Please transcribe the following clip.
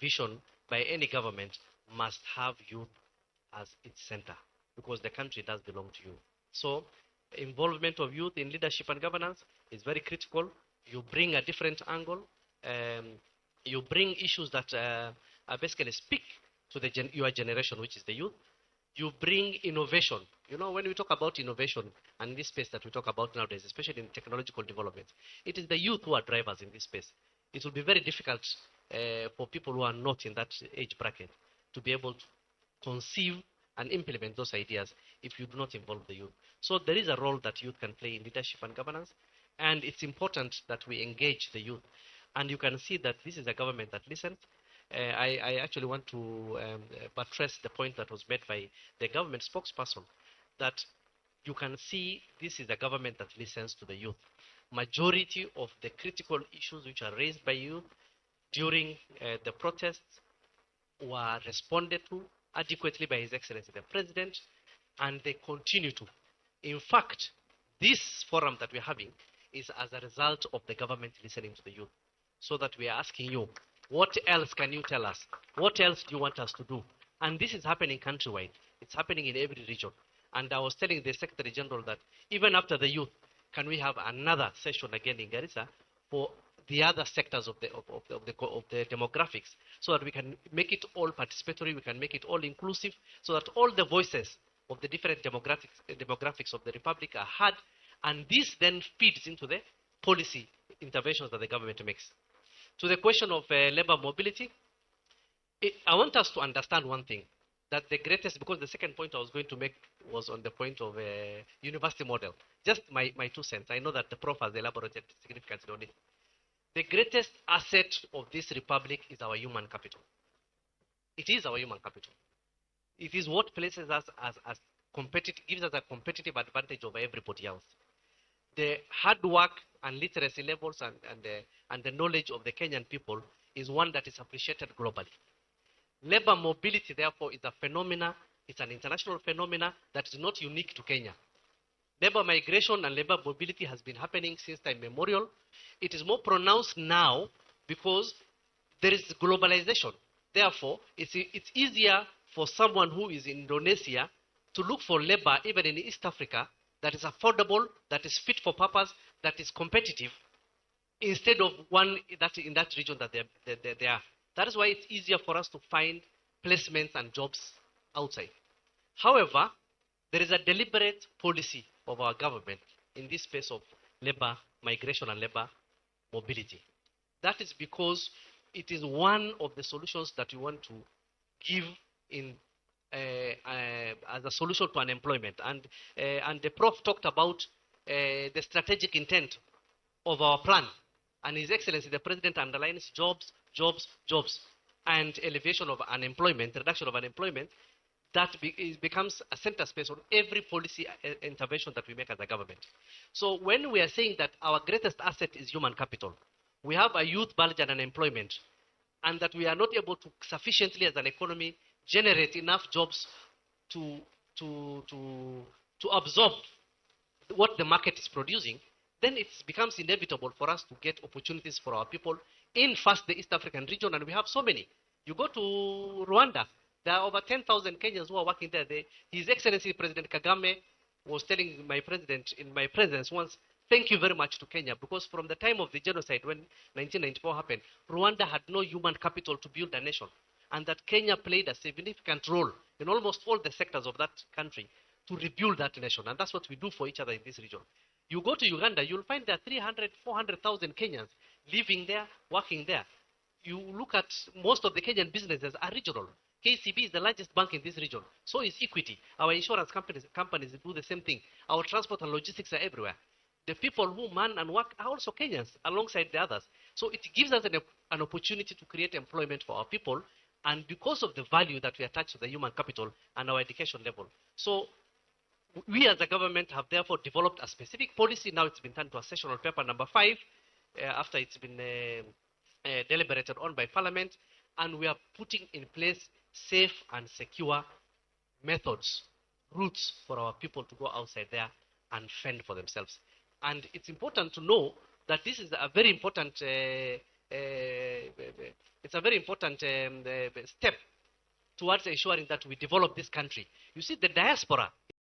vision by any government must have youth as its center, because the country does belong to you. So involvement of youth in leadership and governance is very critical. You bring a different angle. You bring issues that basically speak to your generation, which is the youth. You bring innovation. You know, when we talk about innovation and this space that we talk about nowadays, especially in technological development, it is the youth who are drivers in this space. It will be very difficult for people who are not in that age bracket to be able to conceive and implement those ideas if you do not involve the youth. So there is a role that youth can play in leadership and governance, and it's important that we engage the youth. And you can see that this is a government that listens. I actually want to buttress the point that was made by the government spokesperson, that you can see this is a government that listens to the youth. Majority of the critical issues which are raised by youth during the protests were responded to adequately by His Excellency the President, and they continue to. In fact, this forum that we're having is as a result of the government listening to the youth. So that we are asking you, what else can you tell us? What else do you want us to do? And this is happening countrywide. It's happening in every region. And I was telling the Secretary General that even after the youth, can we have another session again in Garissa for the other sectors of the demographics, so that we can make it all participatory, we can make it all inclusive, so that all the voices of the different demographics of the Republic are heard, and this then feeds into the policy interventions that the government makes. To the question of labor mobility, I want us to understand one thing, that the greatest, because the second point I was going to make was on the point of university model. Just my 2 cents. I know that the prof has elaborated significantly on it. The greatest asset of this republic is our human capital. It is our human capital. It is what places us as competitive, gives us a competitive advantage over everybody else. The hard work and literacy levels and the knowledge of the Kenyan people is one that is appreciated globally. Labor mobility, therefore, is a phenomena, it's an international phenomena that is not unique to Kenya. Labor migration and labor mobility has been happening since time immemorial. It is more pronounced now because there is globalization. Therefore, it's easier for someone who is in Indonesia to look for labor even in East Africa that is affordable, that is fit for purpose, that is competitive, instead of one that in that region that they are. That is why it's easier for us to find placements and jobs outside. However, there is a deliberate policy of our government in this space of labor migration and labor mobility. That is because it is one of the solutions that we want to give in as a solution to unemployment. And the Prof talked about the strategic intent of our plan. And His Excellency the President underlines jobs, jobs, jobs, and elevation of unemployment, reduction of unemployment. That becomes a center space on every policy intervention that we make as a government. So when we are saying that our greatest asset is human capital, we have a youth bulge and unemployment, and that we are not able to sufficiently as an economy generate enough jobs to absorb what the market is producing, then it becomes inevitable for us to get opportunities for our people in first the East African region, and we have so many. You go to Rwanda, there are over 10,000 Kenyans who are working there. His Excellency President Kagame was telling my president in my presence once, thank you very much to Kenya, because from the time of the genocide when 1994 happened, Rwanda had no human capital to build a nation. And that Kenya played a significant role in almost all the sectors of that country to rebuild that nation. And that's what we do for each other in this region. You go to Uganda, you'll find there are 300, 400,000 Kenyans living there, working there. You look at most of the Kenyan businesses are regional. KCB is the largest bank in this region. So is Equity. Our insurance companies do the same thing. Our transport and logistics are everywhere. The people who man and work are also Kenyans alongside the others. So it gives us an opportunity to create employment for our people, and because of the value that we attach to the human capital and our education level. So we as a government have therefore developed a specific policy. Now it's been turned to a sessional paper number 5 after it's been deliberated on by Parliament, and we are putting in place safe and secure methods, routes for our people to go outside there and fend for themselves. And it's important to know that this is a very important it's a very important step towards ensuring that we develop this country. You see, the diaspora